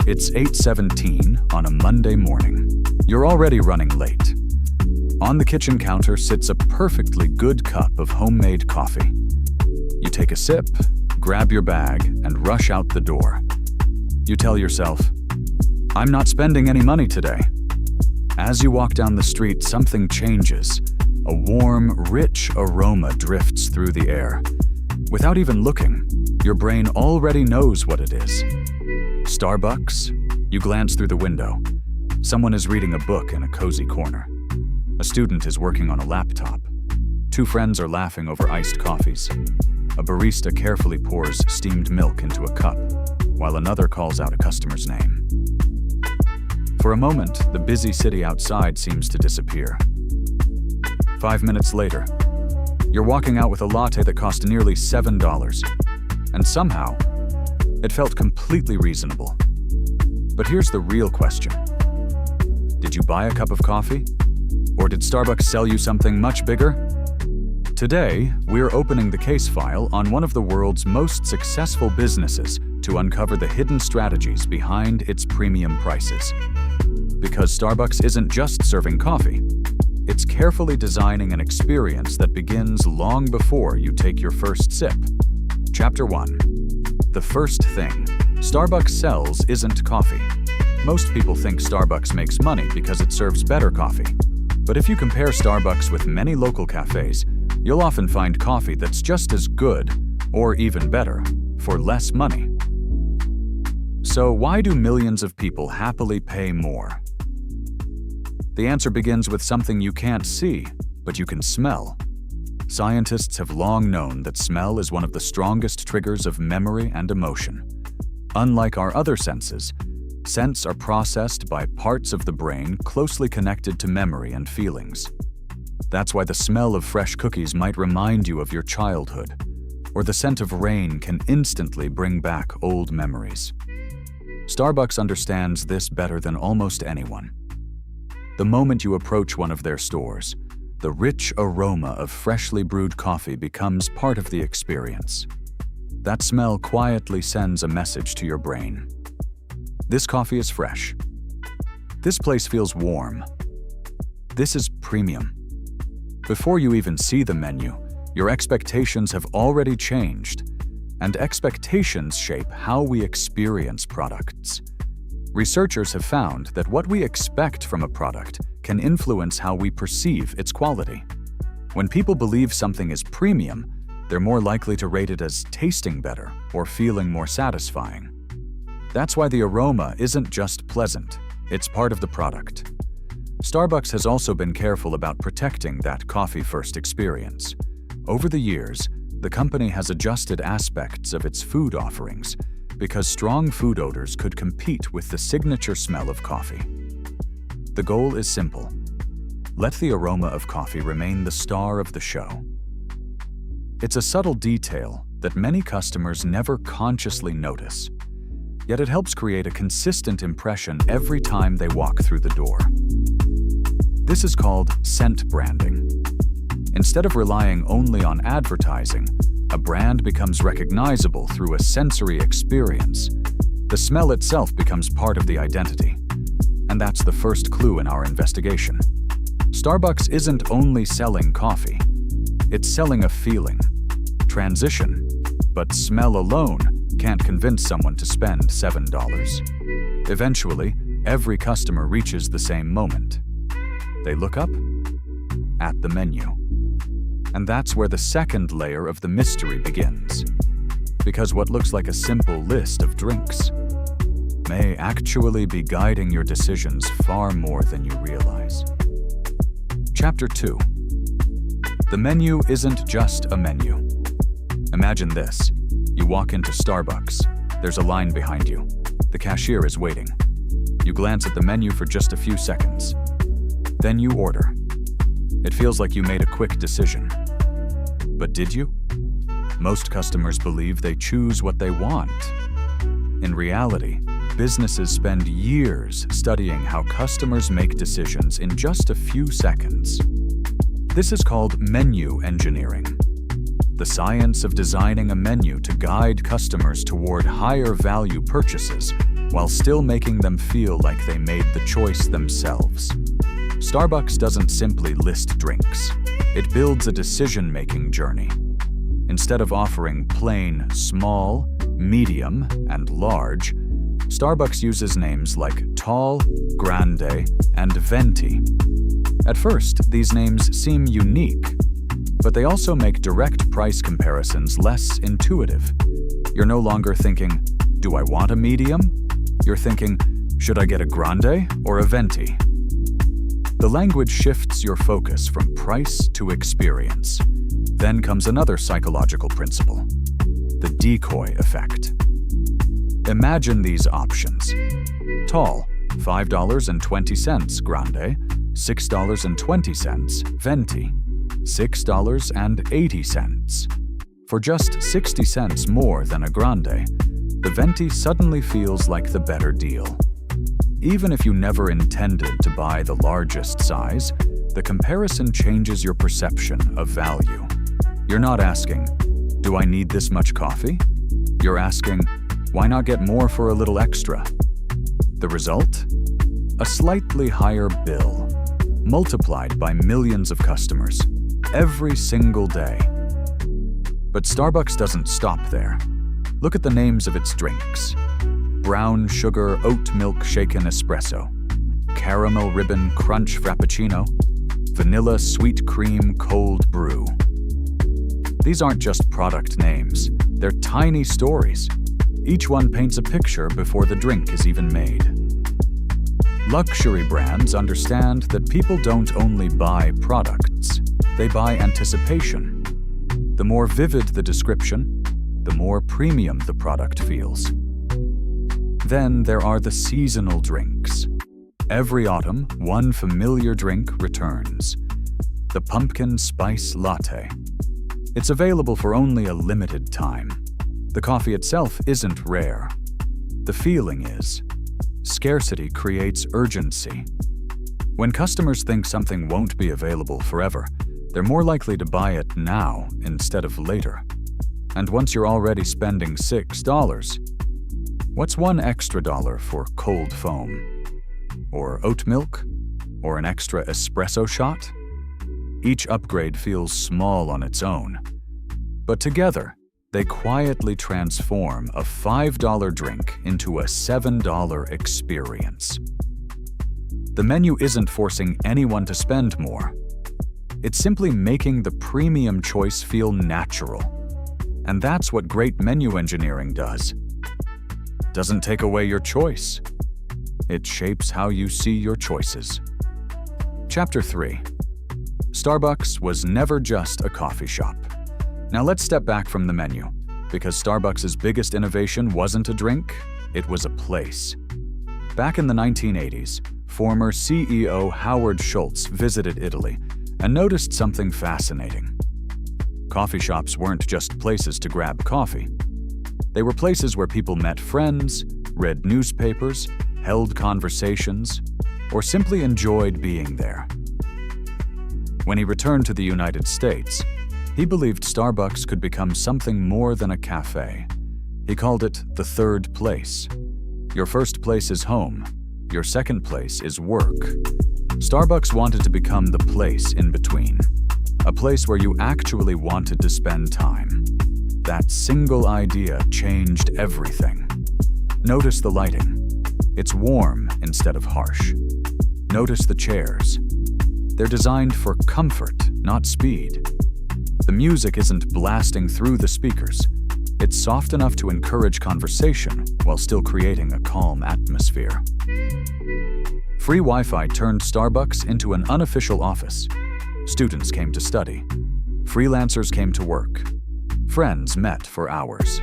It's 8:17 on a Monday morning. You're already running late. On the kitchen counter sits a perfectly good cup of homemade coffee. You take a sip, grab your bag, and rush out the door. You tell yourself, "I'm not spending any money today." As you walk down the street, something changes. A warm, rich aroma drifts through the air. Without even looking, your brain already knows what it is. Starbucks? You glance through the window. Someone is reading a book in a cozy corner. A student is working on a laptop. Two friends are laughing over iced coffees. A barista carefully pours steamed milk into a cup, while another calls out a customer's name. For a moment, the busy city outside seems to disappear. 5 minutes later, you're walking out with a latte that cost nearly $7, and somehow, it felt completely reasonable. But here's the real question. Did you buy a cup of coffee? Or did Starbucks sell you something much bigger? Today, we're opening the case file on one of the world's most successful businesses to uncover the hidden strategies behind its premium prices. Because Starbucks isn't just serving coffee, it's carefully designing an experience that begins long before you take your first sip. Chapter 1. The first thing Starbucks sells isn't coffee. Most people think Starbucks makes money because it serves better coffee. But if you compare Starbucks with many local cafes, you'll often find coffee that's just as good, or even better, for less money. So why do millions of people happily pay more? The answer begins with something you can't see, but you can smell. Scientists have long known that smell is one of the strongest triggers of memory and emotion. Unlike our other senses, scents are processed by parts of the brain closely connected to memory and feelings. That's why the smell of fresh cookies might remind you of your childhood, or the scent of rain can instantly bring back old memories. Starbucks understands this better than almost anyone. The moment you approach one of their stores, the rich aroma of freshly brewed coffee becomes part of the experience. That smell quietly sends a message to your brain. This coffee is fresh. This place feels warm. This is premium. Before you even see the menu, your expectations have already changed, and expectations shape how we experience products. Researchers have found that what we expect from a product can influence how we perceive its quality. When people believe something is premium, they're more likely to rate it as tasting better or feeling more satisfying. That's why the aroma isn't just pleasant, it's part of the product. Starbucks has also been careful about protecting that coffee-first experience. Over the years, the company has adjusted aspects of its food offerings because strong food odors could compete with the signature smell of coffee. The goal is simple. Let the aroma of coffee remain the star of the show. It's a subtle detail that many customers never consciously notice, yet it helps create a consistent impression every time they walk through the door. This is called scent branding. Instead of relying only on advertising, a brand becomes recognizable through a sensory experience. The smell itself becomes part of the identity. And that's the first clue in our investigation. Starbucks isn't only selling coffee, it's selling a feeling, transition, but smell alone can't convince someone to spend $7. Eventually, every customer reaches the same moment. They look up at the menu. And that's where the second layer of the mystery begins. Because what looks like a simple list of drinks may actually be guiding your decisions far more than you realize. Chapter 2. The menu isn't just a menu. Imagine this. You walk into Starbucks. There's a line behind you. The cashier is waiting. You glance at the menu for just a few seconds. Then you order. It feels like you made a quick decision. But did you? Most customers believe they choose what they want. In reality, businesses spend years studying how customers make decisions in just a few seconds. This is called menu engineering, the science of designing a menu to guide customers toward higher value purchases while still making them feel like they made the choice themselves. Starbucks doesn't simply list drinks. It builds a decision-making journey. Instead of offering plain small, medium, and large, Starbucks uses names like tall, grande, and venti. At first, these names seem unique, but they also make direct price comparisons less intuitive. You're no longer thinking, do I want a medium? You're thinking, should I get a grande or a venti? The language shifts your focus from price to experience. Then comes another psychological principle, the decoy effect. Imagine these options. Tall, $5.20 grande, $6.20 venti, $6.80. For just 60 cents more than a grande, the venti suddenly feels like the better deal. Even if you never intended to buy the largest size, the comparison changes your perception of value. You're not asking, do I need this much coffee? You're asking, why not get more for a little extra? The result? A slightly higher bill, multiplied by millions of customers, every single day. But Starbucks doesn't stop there. Look at the names of its drinks. Brown sugar oat milk shaken espresso, caramel ribbon crunch frappuccino, vanilla sweet cream cold brew. These aren't just product names, they're tiny stories. Each one paints a picture before the drink is even made. Luxury brands understand that people don't only buy products, they buy anticipation. The more vivid the description, the more premium the product feels. Then there are the seasonal drinks. Every autumn, one familiar drink returns. The pumpkin spice latte. It's available for only a limited time. The coffee itself isn't rare. The feeling is. Scarcity creates urgency. When customers think something won't be available forever, they're more likely to buy it now instead of later. And once you're already spending $6, what's one extra dollar for cold foam? Or oat milk? Or an extra espresso shot? Each upgrade feels small on its own. But together, they quietly transform a $5 drink into a $7 experience. The menu isn't forcing anyone to spend more. It's simply making the premium choice feel natural. And that's what great menu engineering does. Doesn't take away your choice. It shapes how you see your choices. Chapter 3. Starbucks was never just a coffee shop. Now let's step back from the menu, because Starbucks' biggest innovation wasn't a drink, it was a place. Back in the 1980s, former CEO Howard Schultz visited Italy and noticed something fascinating. Coffee shops weren't just places to grab coffee. They were places where people met friends, read newspapers, held conversations, or simply enjoyed being there. When he returned to the United States, he believed Starbucks could become something more than a cafe. He called it the third place. Your first place is home. Your second place is work. Starbucks wanted to become the place in between, a place where you actually wanted to spend time. That single idea changed everything. Notice the lighting. It's warm instead of harsh. Notice the chairs. They're designed for comfort, not speed. The music isn't blasting through the speakers. It's soft enough to encourage conversation while still creating a calm atmosphere. Free Wi-Fi turned Starbucks into an unofficial office. Students came to study. Freelancers came to work. Friends met for hours.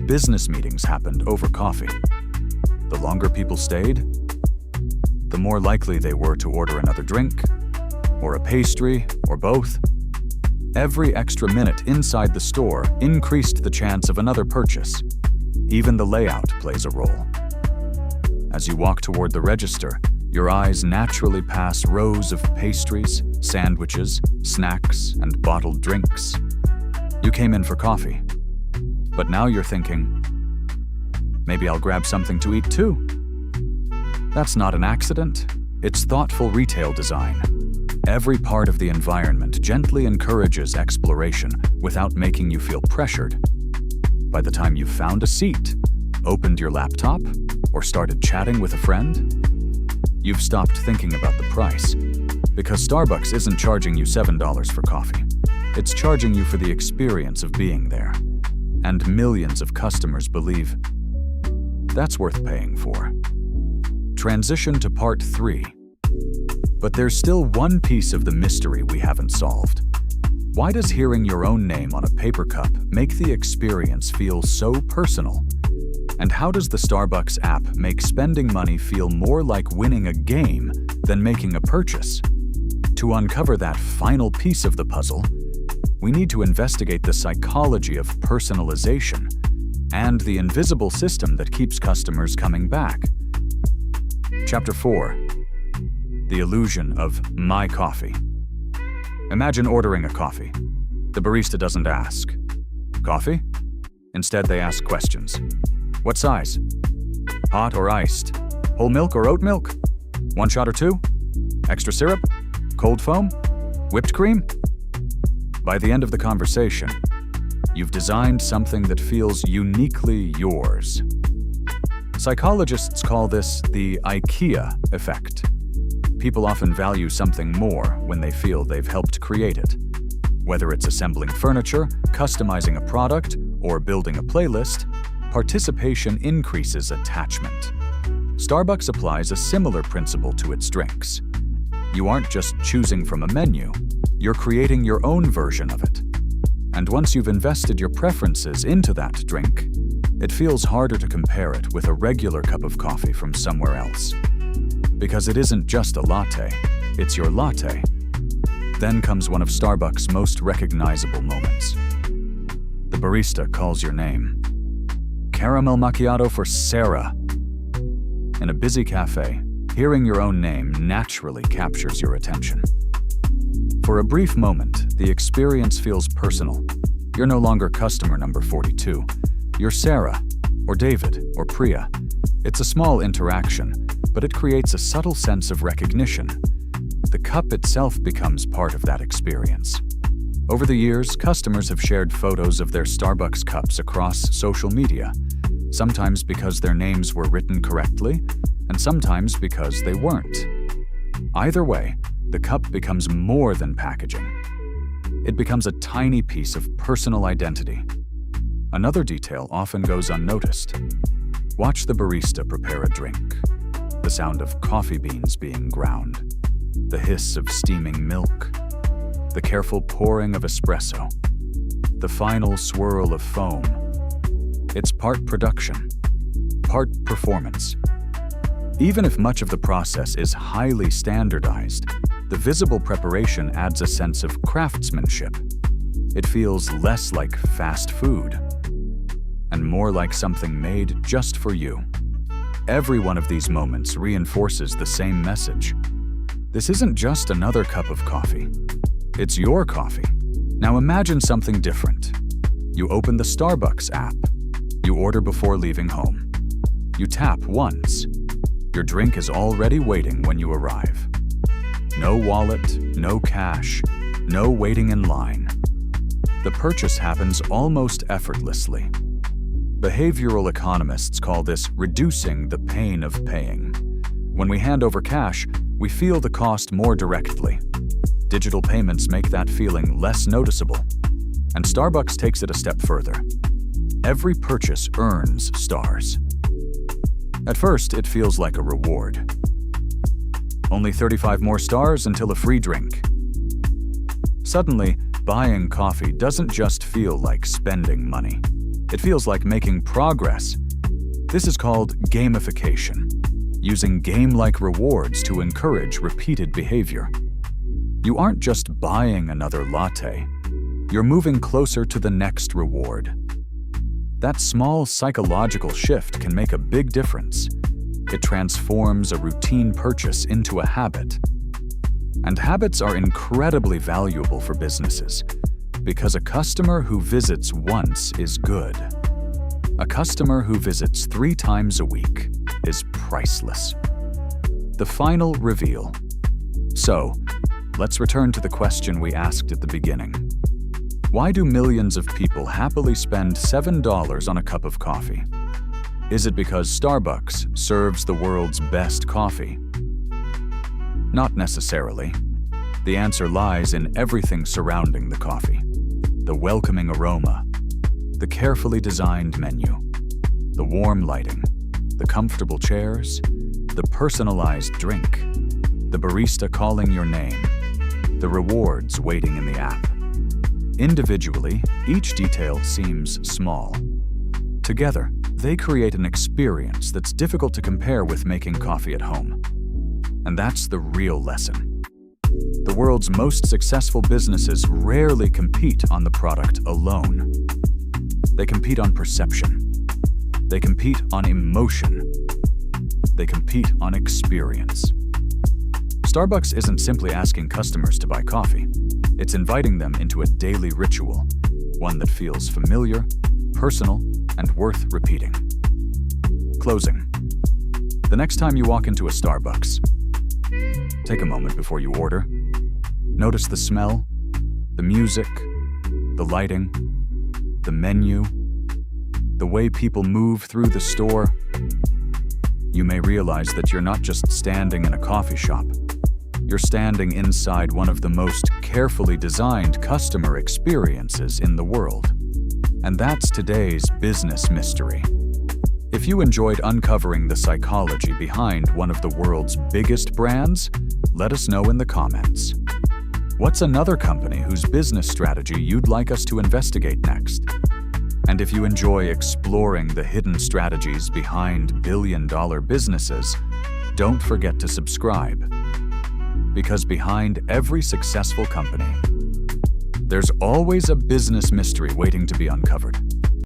Business meetings happened over coffee. The longer people stayed, the more likely they were to order another drink, or a pastry, or both. Every extra minute inside the store increased the chance of another purchase. Even the layout plays a role. As you walk toward the register, your eyes naturally pass rows of pastries, sandwiches, snacks, and bottled drinks. You came in for coffee, but now you're thinking, Maybe I'll grab something to eat too. That's not an accident. It's thoughtful retail design. Every part of the environment gently encourages exploration without making you feel pressured. By the time you've found a seat, opened your laptop, or started chatting with a friend, you've stopped thinking about the price. Because Starbucks isn't charging you $7 for coffee. It's charging you for the experience of being there. And millions of customers believe that's worth paying for. Transition to part 3. But there's still one piece of the mystery we haven't solved. Why does hearing your own name on a paper cup make the experience feel so personal? And how does the Starbucks app make spending money feel more like winning a game than making a purchase? To uncover that final piece of the puzzle, we need to investigate the psychology of personalization and the invisible system that keeps customers coming back. Chapter 4. The illusion of my coffee. Imagine ordering a coffee. The barista doesn't ask, "Coffee?" Instead, they ask questions. What size? Hot or iced? Whole milk or oat milk? One shot or two? Extra syrup? Cold foam? Whipped cream? By the end of the conversation, you've designed something that feels uniquely yours. Psychologists call this the IKEA effect. People often value something more when they feel they've helped create it. Whether it's assembling furniture, customizing a product, or building a playlist, participation increases attachment. Starbucks applies a similar principle to its drinks. You aren't just choosing from a menu, you're creating your own version of it. And once you've invested your preferences into that drink, it feels harder to compare it with a regular cup of coffee from somewhere else. Because it isn't just a latte, it's your latte. Then comes one of Starbucks' most recognizable moments. The barista calls your name. Caramel macchiato for Sarah. In a busy cafe, hearing your own name naturally captures your attention. For a brief moment, the experience feels personal. You're no longer customer number 42. You're Sarah, or David, or Priya. It's a small interaction, but it creates a subtle sense of recognition. The cup itself becomes part of that experience. Over the years, customers have shared photos of their Starbucks cups across social media, sometimes because their names were written correctly, and sometimes because they weren't. Either way, the cup becomes more than packaging. It becomes a tiny piece of personal identity. Another detail often goes unnoticed. Watch the barista prepare a drink. The sound of coffee beans being ground, the hiss of steaming milk, the careful pouring of espresso, the final swirl of foam. It's part production, part performance. Even if much of the process is highly standardized, the visible preparation adds a sense of craftsmanship. It feels less like fast food and more like something made just for you. Every one of these moments reinforces the same message. This isn't just another cup of coffee. It's your coffee. Now imagine something different. You open the Starbucks app. You order before leaving home. You tap once. Your drink is already waiting when you arrive. No wallet, no cash, no waiting in line. The purchase happens almost effortlessly. Behavioral economists call this reducing the pain of paying. When we hand over cash, we feel the cost more directly. Digital payments make that feeling less noticeable. And Starbucks takes it a step further. Every purchase earns stars. At first, it feels like a reward. Only 35 more stars until a free drink. Suddenly, buying coffee doesn't just feel like spending money. It feels like making progress. This is called gamification, using game-like rewards to encourage repeated behavior. You aren't just buying another latte. You're moving closer to the next reward. That small psychological shift can make a big difference. It transforms a routine purchase into a habit. And habits are incredibly valuable for businesses, because a customer who visits once is good. A customer who visits 3 times a week is priceless. The final reveal. So, let's return to the question we asked at the beginning. Why do millions of people happily spend $7 on a cup of coffee? Is it because Starbucks serves the world's best coffee? Not necessarily. The answer lies in everything surrounding the coffee. The welcoming aroma, the carefully designed menu, the warm lighting, the comfortable chairs, the personalized drink, the barista calling your name, the rewards waiting in the app. Individually, each detail seems small. Together, they create an experience that's difficult to compare with making coffee at home. And that's the real lesson. The world's most successful businesses rarely compete on the product alone. They compete on perception. They compete on emotion. They compete on experience. Starbucks isn't simply asking customers to buy coffee. It's inviting them into a daily ritual, one that feels familiar, personal, and worth repeating. Closing. The next time you walk into a Starbucks, take a moment before you order. Notice the smell, the music, the lighting, the menu, the way people move through the store. You may realize that you're not just standing in a coffee shop. You're standing inside one of the most carefully designed customer experiences in the world. And that's today's business mystery. If you enjoyed uncovering the psychology behind one of the world's biggest brands, let us know in the comments. What's another company whose business strategy you'd like us to investigate next? And if you enjoy exploring the hidden strategies behind billion-dollar businesses, don't forget to subscribe. Because behind every successful company, there's always a business mystery waiting to be uncovered.